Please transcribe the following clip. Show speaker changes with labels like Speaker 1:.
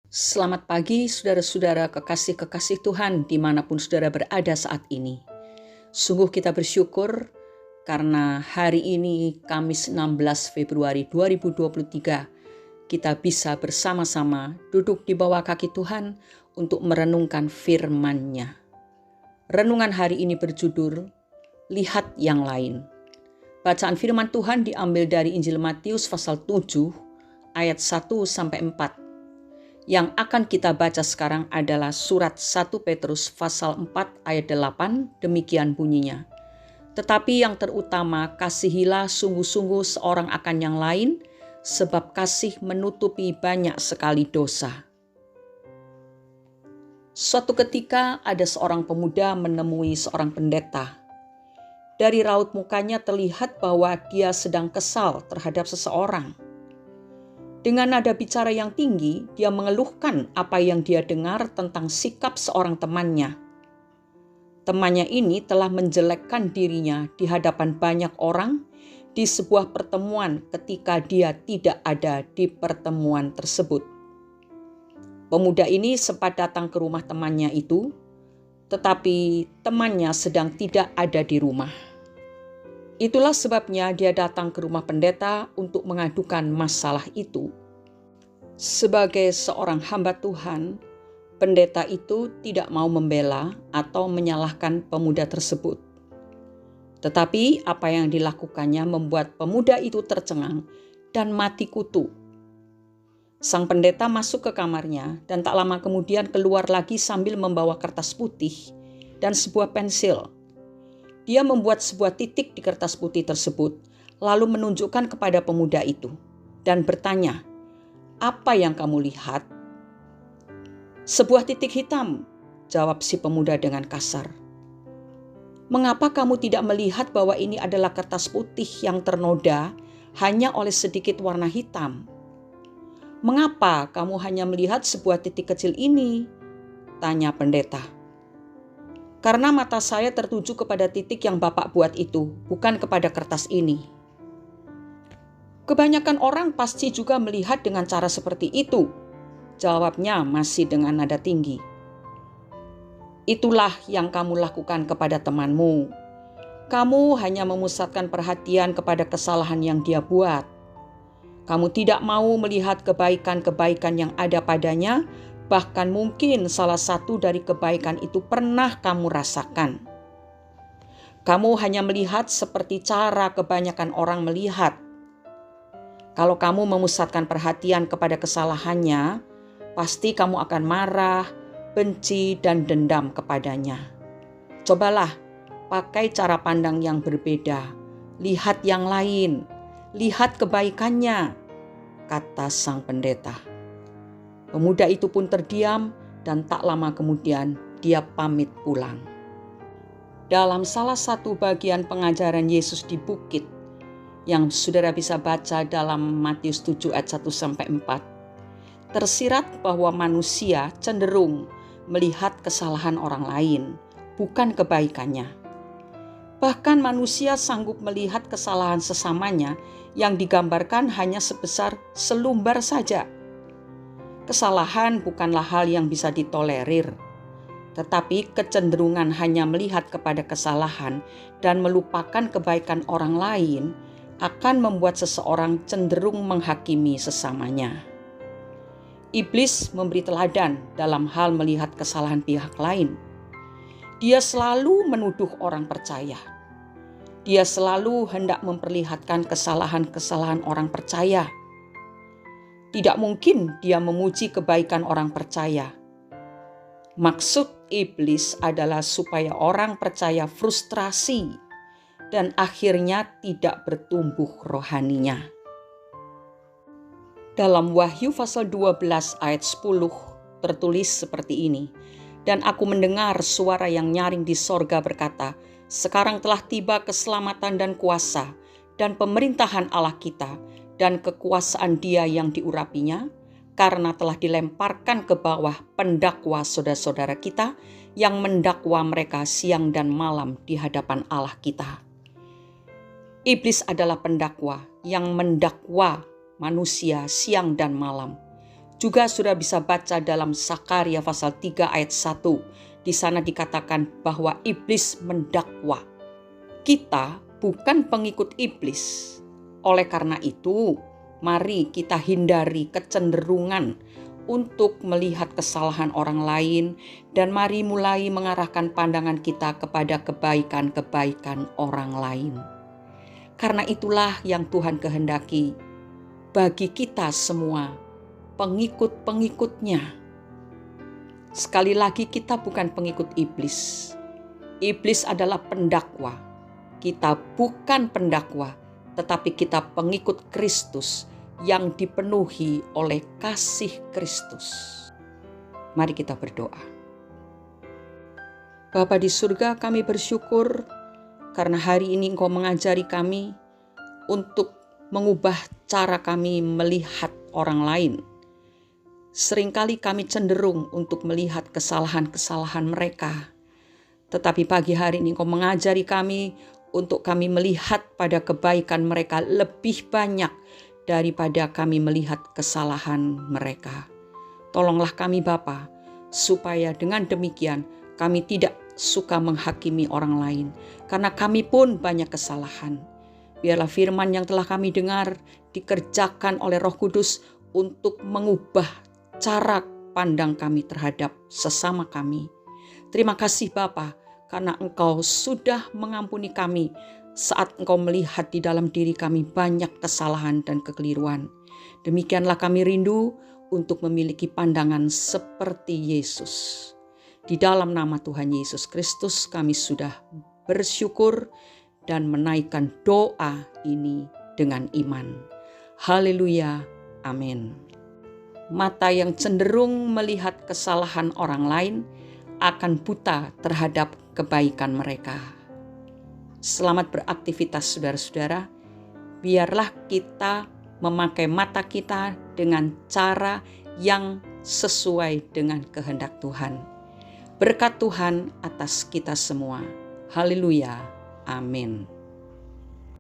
Speaker 1: Selamat pagi saudara-saudara kekasih-kekasih Tuhan dimanapun saudara berada saat ini. Sungguh kita bersyukur karena hari ini Kamis 16 Februari 2023 kita bisa bersama-sama duduk di bawah kaki Tuhan untuk merenungkan firman-Nya. Renungan hari ini berjudul Lihat yang Lain. Bacaan firman Tuhan diambil dari Injil Matius pasal 7 ayat 1-4. Yang akan kita baca sekarang adalah surat 1 Petrus pasal 4 ayat 8, demikian bunyinya. Tetapi yang terutama kasihilah sungguh-sungguh seorang akan yang lain, sebab kasih menutupi banyak sekali dosa. Suatu ketika ada seorang pemuda menemui seorang pendeta. Dari raut mukanya terlihat bahwa dia sedang kesal terhadap seseorang. Dengan nada bicara yang tinggi, dia mengeluhkan apa yang dia dengar tentang sikap seorang temannya. Temannya ini telah menjelekkan dirinya di hadapan banyak orang di sebuah pertemuan ketika dia tidak ada di pertemuan tersebut. Pemuda ini sempat datang ke rumah temannya itu, tetapi temannya sedang tidak ada di rumah. Itulah sebabnya dia datang ke rumah pendeta untuk mengadukan masalah itu. Sebagai seorang hamba Tuhan, pendeta itu tidak mau membela atau menyalahkan pemuda tersebut. Tetapi apa yang dilakukannya membuat pemuda itu tercengang dan mati kutu. Sang pendeta masuk ke kamarnya dan tak lama kemudian keluar lagi sambil membawa kertas putih dan sebuah pensil. Dia membuat sebuah titik di kertas putih tersebut, lalu menunjukkan kepada pemuda itu dan bertanya, "Apa yang kamu lihat?" "Sebuah titik hitam," jawab si pemuda dengan kasar. "Mengapa kamu tidak melihat bahwa ini adalah kertas putih yang ternoda hanya oleh sedikit warna hitam? Mengapa kamu hanya melihat sebuah titik kecil ini?" tanya pendeta. "Karena mata saya tertuju kepada titik yang Bapak buat itu, bukan kepada kertas ini." "Kebanyakan orang pasti juga melihat dengan cara seperti itu," jawabnya masih dengan nada tinggi. "Itulah yang kamu lakukan kepada temanmu. Kamu hanya memusatkan perhatian kepada kesalahan yang dia buat. Kamu tidak mau melihat kebaikan-kebaikan yang ada padanya, bahkan mungkin salah satu dari kebaikan itu pernah kamu rasakan. Kamu hanya melihat seperti cara kebanyakan orang melihat. Kalau kamu memusatkan perhatian kepada kesalahannya, pasti kamu akan marah, benci, dan dendam kepadanya. Cobalah pakai cara pandang yang berbeda. Lihat yang lain, lihat kebaikannya," kata sang pendeta. Pemuda itu pun terdiam dan tak lama kemudian dia pamit pulang. Dalam salah satu bagian pengajaran Yesus di bukit yang saudara bisa baca dalam Matius 7 ayat 1-4, tersirat bahwa manusia cenderung melihat kesalahan orang lain, bukan kebaikannya. Bahkan manusia sanggup melihat kesalahan sesamanya yang digambarkan hanya sebesar selumbar saja. Kesalahan bukanlah hal yang bisa ditolerir, tetapi kecenderungan hanya melihat kepada kesalahan dan melupakan kebaikan orang lain akan membuat seseorang cenderung menghakimi sesamanya. Iblis memberi teladan dalam hal melihat kesalahan pihak lain. Dia selalu menuduh orang percaya. Dia selalu hendak memperlihatkan kesalahan-kesalahan orang percaya. Tidak mungkin dia memuji kebaikan orang percaya. Maksud iblis adalah supaya orang percaya frustrasi dan akhirnya tidak bertumbuh rohaninya. Dalam Wahyu pasal 12 ayat 10 tertulis seperti ini. "Dan aku mendengar suara yang nyaring di sorga berkata, sekarang telah tiba keselamatan dan kuasa dan pemerintahan Allah kita dan kekuasaan Dia yang diurapinya, karena telah dilemparkan ke bawah pendakwa saudara-saudara kita yang mendakwa mereka siang dan malam di hadapan Allah kita." Iblis adalah pendakwa yang mendakwa manusia siang dan malam. Juga sudah bisa baca dalam Sakaria pasal 3 ayat 1. Di sana dikatakan bahwa iblis mendakwa. Kita bukan pengikut iblis. Oleh karena itu, mari kita hindari kecenderungan untuk melihat kesalahan orang lain dan mari mulai mengarahkan pandangan kita kepada kebaikan-kebaikan orang lain. Karena itulah yang Tuhan kehendaki bagi kita semua, pengikut-pengikutnya. Sekali lagi, kita bukan pengikut iblis. Iblis adalah pendakwa. Kita bukan pendakwa, tetapi kita pengikut Kristus yang dipenuhi oleh kasih Kristus. Mari kita berdoa. Bapa di surga, kami bersyukur karena hari ini Engkau mengajari kami untuk mengubah cara kami melihat orang lain. Seringkali kami cenderung untuk melihat kesalahan-kesalahan mereka. Tetapi pagi hari ini Engkau mengajari kami untuk kami melihat pada kebaikan mereka lebih banyak daripada kami melihat kesalahan mereka. Tolonglah kami Bapa, supaya dengan demikian kami tidak suka menghakimi orang lain. Karena kami pun banyak kesalahan. Biarlah firman yang telah kami dengar dikerjakan oleh Roh Kudus untuk mengubah cara pandang kami terhadap sesama kami. Terima kasih Bapa, karena Engkau sudah mengampuni kami saat Engkau melihat di dalam diri kami banyak kesalahan dan kekeliruan. Demikianlah kami rindu untuk memiliki pandangan seperti Yesus. Di dalam nama Tuhan Yesus Kristus kami sudah bersyukur dan menaikkan doa ini dengan iman. Haleluya, amin. Mata yang cenderung melihat kesalahan orang lain akan buta terhadap kebaikan mereka. Selamat beraktivitas saudara-saudara. Biarlah kita memakai mata kita dengan cara yang sesuai dengan kehendak Tuhan. Berkat Tuhan atas kita semua. Haleluya. Amin.